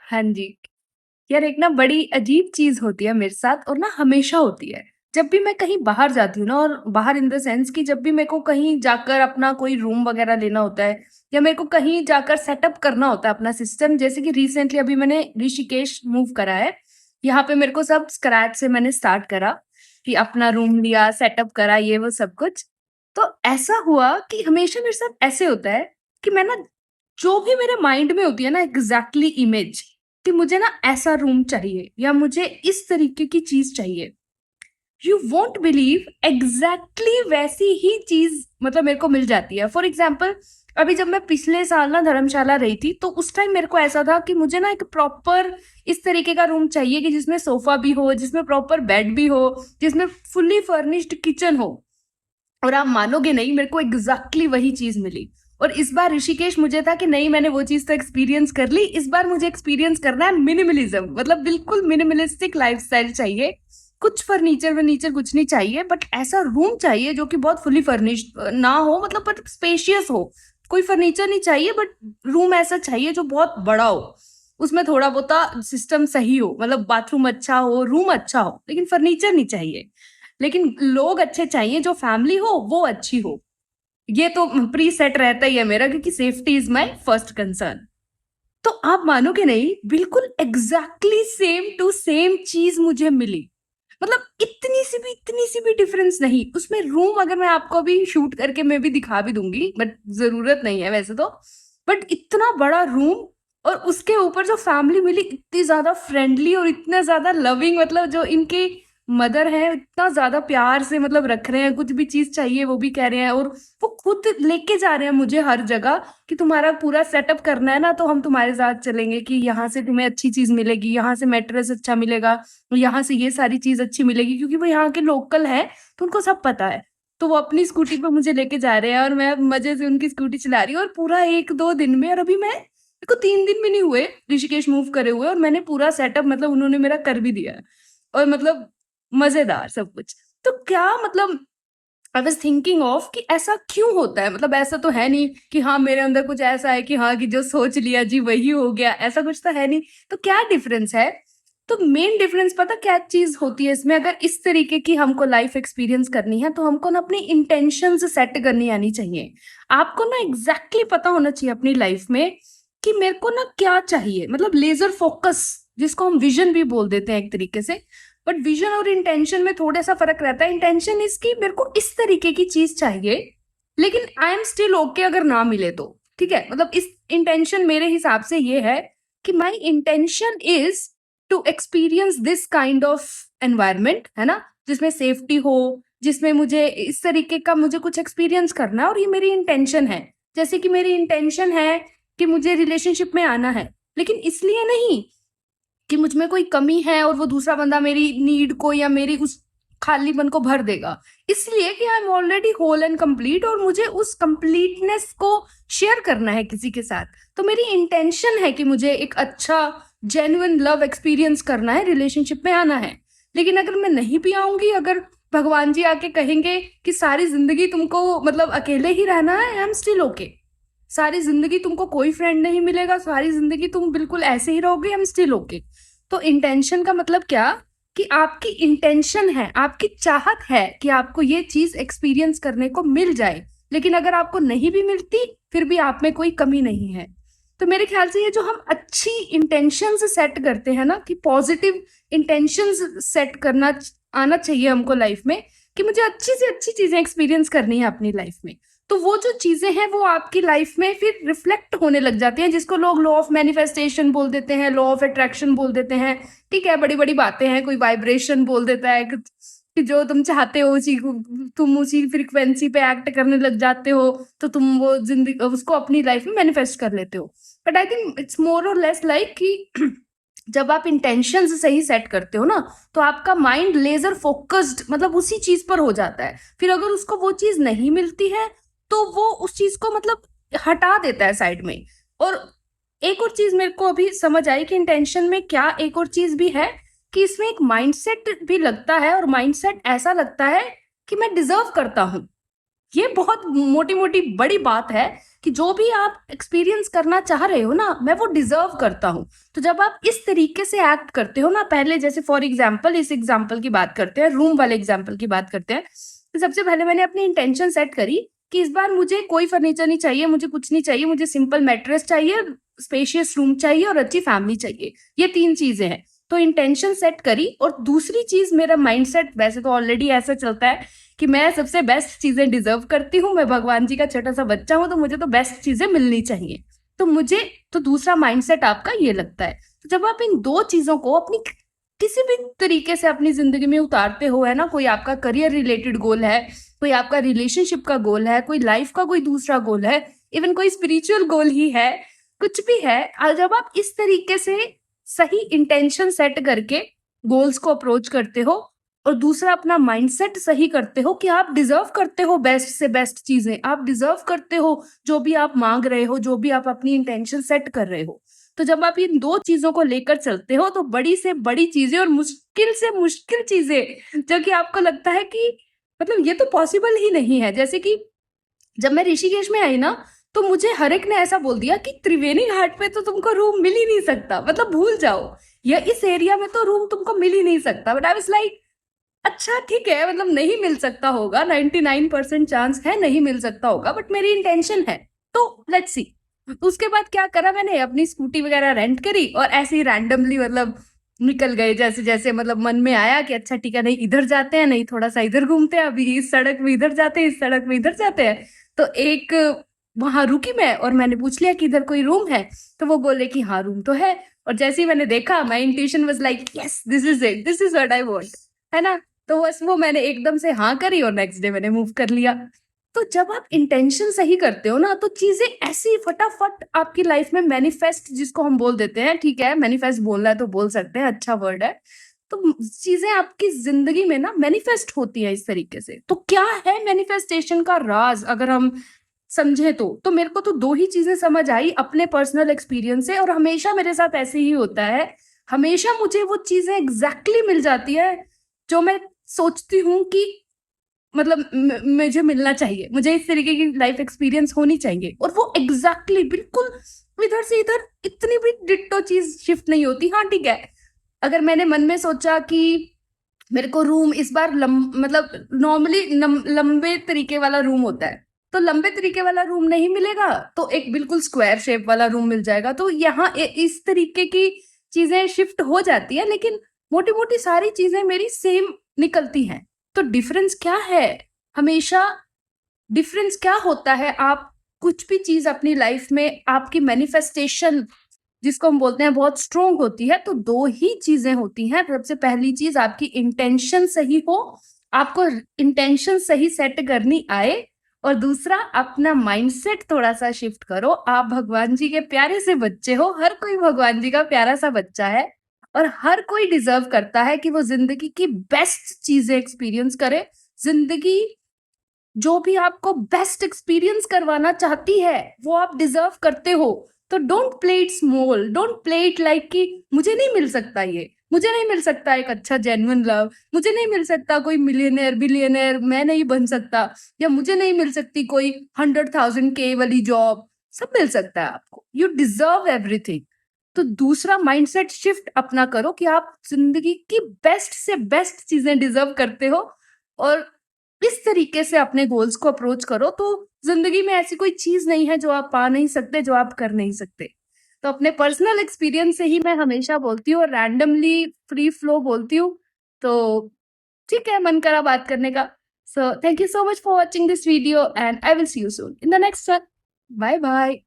हाँ जी। यार एक ना बड़ी अजीब चीज़ होती है मेरे साथ और ना हमेशा होती है। जब भी मैं कहीं बाहर जाती हूँ ना और बाहर इन द सेंस कि जब भी मेरे को कहीं जाकर अपना कोई रूम वगैरह लेना होता है या मेरे को कहीं जाकर सेटअप करना होता है अपना सिस्टम, जैसे कि रिसेंटली अभी मैंने ऋषिकेश मूव करा है। यहाँ पे मेरे को सब स्क्रैच से मैंने स्टार्ट करा कि अपना रूम लिया, सेटअप करा, ये वो सब कुछ। तो ऐसा हुआ कि हमेशा मेरे साथ ऐसे होता है कि मैं ना जो भी मेरे माइंड में होती है ना एग्ज़ैक्टली इमेज कि मुझे ना ऐसा रूम चाहिए या मुझे इस तरीके की चीज़ चाहिए। यू वोंट बिलीव एग्जैक्टली वैसी ही चीज मतलब मेरे को मिल जाती है। फॉर एग्जाम्पल, अभी जब मैं पिछले साल ना धर्मशाला रही थी तो उस टाइम मेरे को ऐसा था कि मुझे ना एक प्रॉपर इस तरीके का रूम चाहिए कि जिसमें सोफा भी हो, जिसमें प्रॉपर बेड भी हो, जिसमें फुल्ली फर्निश्ड किचन हो। और आप मानोगे नहीं, मेरे को एग्जैक्टली वही चीज मिली। और इस बार ऋषिकेश मुझे था कि नहीं, मैंने वो चीज तो एक्सपीरियंस कर ली, इस बार मुझे एक्सपीरियंस करना है मिनिमलिज्म, मतलब बिल्कुल मिनिमलिस्टिक लाइफस्टाइल चाहिए। कुछ फर्नीचर वर्नीचर कुछ नहीं चाहिए, बट ऐसा रूम चाहिए जो कि बहुत फुली फर्निश्ड ना हो, मतलब बट स्पेशियस हो। कोई फर्नीचर नहीं चाहिए, बट रूम ऐसा चाहिए जो बहुत बड़ा हो, उसमें थोड़ा बहुत सिस्टम सही हो, मतलब बाथरूम अच्छा हो, रूम अच्छा हो, लेकिन फर्नीचर नहीं चाहिए। लेकिन लोग अच्छे चाहिए, जो फैमिली हो वो अच्छी हो। ये तो प्री सेट रहता ही है मेरा, क्योंकि safety is my first concern. तो आप मानोगे नहीं, बिल्कुल एग्जैक्टली सेम टू सेम चीज मुझे मिली। मतलब इतनी सी भी डिफरेंस नहीं उसमें। रूम अगर मैं आपको अभी शूट करके मैं भी दिखा भी दूंगी, बट जरूरत नहीं है वैसे तो। बट इतना बड़ा रूम, और उसके ऊपर जो फैमिली मिली इतनी ज्यादा फ्रेंडली और इतना ज्यादा लविंग, मतलब जो इनके मदर है इतना ज्यादा प्यार से मतलब रख रहे हैं, कुछ भी चीज चाहिए वो भी कह रहे हैं, और वो खुद लेके जा रहे हैं मुझे हर जगह कि तुम्हारा पूरा सेटअप करना है ना तो हम तुम्हारे साथ चलेंगे, कि यहाँ से तुम्हें अच्छी चीज मिलेगी, यहाँ से मैट्रेस अच्छा मिलेगा, यहाँ से ये सारी चीज अच्छी मिलेगी, क्योंकि वो यहाँ के लोकल है तो उनको सब पता है। तो वो अपनी स्कूटी पे मुझे लेके जा रहे हैं और मैं मजे से उनकी स्कूटी चला रही हूँ, और पूरा एक दो दिन में, और अभी मैं मेरे को 3 दिन भी नहीं हुए ऋषिकेश मूव करे हुए, और मैंने पूरा सेटअप मतलब उन्होंने मेरा कर भी दिया है। और मतलब मजेदार सब कुछ। तो क्या मतलब, आई वॉज थिंकिंग ऑफ कि ऐसा क्यों होता है। मतलब ऐसा तो है नहीं कि हाँ मेरे अंदर कुछ ऐसा है कि हाँ कि जो सोच लिया जी वही हो गया, ऐसा कुछ तो है नहीं। तो क्या डिफरेंस है? तो मेन डिफरेंस पता क्या चीज होती है इसमें, अगर इस तरीके की हमको लाइफ एक्सपीरियंस करनी है तो हमको ना अपनी इंटेंशंस सेट करनी आनी चाहिए। आपको ना एग्जैक्टली पता होना चाहिए अपनी लाइफ में कि मेरे को ना क्या चाहिए, मतलब लेजर फोकस, जिसको हम विजन भी बोल देते हैं एक तरीके से। बट विजन और इंटेंशन में थोड़ा सा फर्क रहता है। इंटेंशन इसकी मेरे को इस तरीके की चीज चाहिए, लेकिन आई एम स्टिल ओके अगर ना मिले तो। ठीक है, मतलब इस इंटेंशन मेरे हिसाब से ये है कि my intention is to experience this kind of environment, है ना, जिसमें सेफ्टी हो, जिसमें मुझे इस तरीके का मुझे कुछ एक्सपीरियंस करना है, और ये मेरी इंटेंशन है। जैसे कि मेरी इंटेंशन है कि मुझे रिलेशनशिप में आना है, लेकिन इसलिए नहीं कि मुझ में कोई कमी है और वो दूसरा बंदा मेरी नीड को या मेरी उस खालीपन को भर देगा। इसलिए कि I am already whole and complete, और मुझे उस कंप्लीटनेस को शेयर करना है किसी के साथ। तो मेरी इंटेंशन है कि मुझे एक अच्छा जेन्युइन लव एक्सपीरियंस करना है, रिलेशनशिप में आना है। लेकिन अगर मैं नहीं भी आऊंगी, अगर भगवान जी आके कहेंगे कि सारी जिंदगी तुमको मतलब अकेले ही रहना है, आई एम स्टिल ओके। सारी जिंदगी तुमको कोई फ्रेंड नहीं मिलेगा, सारी जिंदगी तुम बिल्कुल ऐसे ही रहोगे, हम स्टिल ओके। तो इंटेंशन का मतलब क्या, कि आपकी इंटेंशन है, आपकी चाहत है कि आपको ये चीज एक्सपीरियंस करने को मिल जाए। लेकिन अगर आपको नहीं भी मिलती, फिर भी आप में कोई कमी नहीं है। तो मेरे ख्याल से ये जो हम अच्छी इंटेंशंस सेट करते हैं ना, कि पॉजिटिव इंटेंशंस सेट करना आना चाहिए हमको लाइफ में, कि मुझे अच्छी से अच्छी चीजें एक्सपीरियंस करनी है अपनी लाइफ में। तो वो जो चीजें हैं वो आपकी लाइफ में फिर रिफ्लेक्ट होने लग जाती हैं, जिसको लोग लॉ ऑफ मैनिफेस्टेशन बोल देते हैं, लॉ ऑफ अट्रैक्शन बोल देते हैं। ठीक है, बड़ी बड़ी बातें हैं, कोई वाइब्रेशन बोल देता है कि जो तुम चाहते हो उसी तुम उसी फ्रीक्वेंसी पे एक्ट करने लग जाते हो, तो तुम वो जिंदगी उसको अपनी लाइफ में मैनिफेस्ट कर लेते हो। But I think it's more और लेस लाइक कि जब आप इंटेंशंस सही सेट करते हो ना, तो आपका माइंड लेजर फोकस्ड मतलब उसी चीज पर हो जाता है। फिर अगर उसको वो चीज नहीं मिलती है तो वो उस चीज को मतलब हटा देता है साइड में। और एक और चीज मेरे को अभी समझ आई कि इंटेंशन में क्या एक और चीज भी है, कि इसमें एक माइंडसेट भी लगता है, और माइंडसेट ऐसा लगता है कि मैं डिजर्व करता हूँ। ये बहुत मोटी-मोटी बड़ी बात है कि जो भी आप एक्सपीरियंस करना चाह रहे हो ना, मैं वो डिज़र्व करता हूँ। तो जब आप इस तरीके से एक्ट करते हो ना, पहले जैसे फॉर एग्ज़ाम्पल इस एग्ज़ाम्पल की बात करते हैं, रूम वाले एग्ज़ाम्पल की बात करते हैं। तो सबसे पहले मैंने अपनी इंटेंशन सेट करी कि इस बार मुझे कोई फर्नीचर नहीं चाहिए, मुझे कुछ नहीं चाहिए, मुझे सिंपल मैट्रेस चाहिए, स्पेशियस रूम चाहिए और अच्छी फैमिली चाहिए। ये 3 चीज़ें हैं। तो इंटेंशन सेट करी और दूसरी चीज़ मेरा माइंडसेट वैसे तो ऑलरेडी ऐसा चलता है कि मैं सबसे बेस्ट चीज़ें डिज़र्व करती हूँ, मैं भगवान जी का छोटा-सा बच्चा हूँ, तो मुझे तो बेस्ट चीज़ें मिलनी चाहिए। तो मुझे तो दूसरा माइंडसेट आपका ये लगता है। तो जब आप इन 2 चीज़ों को अपनी किसी भी तरीके से अपनी ज़िंदगी में उतारते हो, है ना? कोई आपका करियर रिलेटेड गोल है, कोई आपका रिलेशनशिप का गोल है, कोई लाइफ़ का कोई दूसरा गोल है, इवन कोई स्पिरिचुअल गोल ही है, कुछ भी है जब आप इस तरीके से सही इंटेंशन सेट करके गोल्स को अप्रोच करते हो और दूसरा अपना माइंडसेट सही करते हो कि आप डिजर्व करते हो बेस्ट से बेस्ट चीजें, आप डिजर्व करते हो जो भी आप मांग रहे हो, जो भी आप अपनी इंटेंशन सेट कर रहे हो। तो जब आप इन 2 चीज़ों को लेकर चलते हो तो बड़ी से बड़ी चीज़ें और मुश्किल से मुश्किल चीज़ें जो कि आपको लगता है कि मतलब ये तो पॉसिबल ही नहीं है। जैसे कि जब मैं ऋषिकेश में आई ना, तो मुझे हर एक ने ऐसा बोल दिया कि त्रिवेणी घाट पे तो तुमको रूम मिल ही नहीं सकता, मतलब भूल जाओ। या इस एरिया में तो रूम तुमको मिल ही नहीं सकता। बट आई वाज़ लाइक अच्छा ठीक है, मतलब नहीं मिल सकता होगा, 99% चांस है नहीं मिल सकता होगा, बट मेरी इंटेंशन है, तो लेट्स सी। उसके बाद क्या करा मैंने, अपनी स्कूटी वगैरह रेंट करी और ऐसे ही रैंडमली मतलब निकल गए जैसे-जैसे मतलब मन में आया कि अच्छा ठीक है, नहीं इधर जाते हैं, नहीं थोड़ा-सा इधर घूमते हैं, अभी इस सड़क में इधर जाते हैं, इस सड़क में इधर जाते हैं। तो एक वहाँ रुकी मैं और मैंने पूछ लिया कि इधर कोई रूम है? तो वो बोले कि हाँ, रूम तो है। और जैसे ही मैंने देखा, my intuition was like yes this is it, this is what I want, है ना? तो बस वो मैंने एकदम से हाँ करी और नेक्स्ट डे मैंने मूव कर लिया। तो जब आप इंटेंशन सही करते हो ना, तो चीज़ें ऐसी फटाफट आपकी लाइफ में मैनिफेस्ट, जिसको हम बोल देते हैं, ठीक है, मैनिफेस्ट बोलना है तो बोल सकते हैं, अच्छा वर्ड है। तो चीज़ें आपकी ज़िंदगी में ना मैनिफेस्ट होती हैं इस तरीके से। तो क्या है मैनिफेस्टेशन का राज़ अगर हम समझें तो? तो मेरे को तो 2 ही चीज़ें समझ आई अपने पर्सनल एक्सपीरियंस से और हमेशा मेरे साथ ऐसे ही होता है। हमेशा मुझे वो चीज़ें एग्ज़ैक्टली मिल जाती है, जो मैं सोचती हूँ कि मतलब मुझे मिलना चाहिए, मुझे इस तरीके की लाइफ एक्सपीरियंस होनी चाहिए और वो एग्ज़ैक्टली बिल्कुल इधर से इधर इतनी भी डिट्टो चीज़ शिफ्ट नहीं होती। हाँ, ठीक है, अगर मैंने मन में सोचा कि मेरे को रूम इस बार मतलब नॉर्मली लंबे तरीके वाला रूम होता है, तो लंबे तरीके वाला रूम नहीं मिलेगा, तो एक बिल्कुल स्क्वायर शेप वाला रूम मिल जाएगा। तो यहाँ इस तरीके की चीज़ें शिफ्ट हो जाती है, लेकिन मोटी-मोटी सारी चीज़ें मेरी सेम निकलती हैं। तो डिफरेंस क्या है? हमेशा डिफरेंस क्या होता है, आप कुछ भी चीज़ अपनी लाइफ में आपकी मैनिफेस्टेशन जिसको हम बोलते हैं बहुत स्ट्रॉन्ग होती है, तो 2 ही चीज़ें होती हैं। सबसे पहली चीज़ आपकी इंटेंशन सही हो, आपको इंटेंशन सही सेट करनी आए और दूसरा अपना माइंडसेट थोड़ा-सा शिफ्ट करो। आप भगवान जी के प्यारे से बच्चे हो, हर कोई भगवान जी का प्यारा-सा बच्चा है और हर कोई डिज़र्व करता है कि वो ज़िंदगी की बेस्ट चीज़ें एक्सपीरियंस करे। ज़िंदगी जो भी आपको बेस्ट एक्सपीरियंस करवाना चाहती है, वो आप डिज़र्व करते हो। तो don't play it small, don't play it like कि मुझे नहीं मिल सकता ये, मुझे नहीं मिल सकता एक अच्छा जेन्युइन लव, मुझे नहीं मिल सकता कोई मिलियनेयर, बिलियनेयर मैं नहीं बन सकता या मुझे नहीं मिल सकती कोई 100,000 के वाली जॉब, सब मिल सकता है आपको। You deserve everything. तो दूसरा माइंडसेट शिफ्ट अपना करो कि आप ज़िंदगी की बेस्ट से बेस्ट चीज़ें डिज़र्व करते हो और इस तरीके से अपने गोल्स को अप्रोच करो, तो ज़िंदगी में ऐसी कोई चीज़ नहीं है जो आप पा नहीं सकते, जो आप कर नहीं सकते। तो अपने पर्सनल एक्सपीरियंस से ही मैं हमेशा बोलती हूँ और रैंडमली फ्री फ्लो बोलती हूँ। तो ठीक है, मन करा बात करने का। So thank you so much for watching this video and I will see you soon in the next one. Bye bye.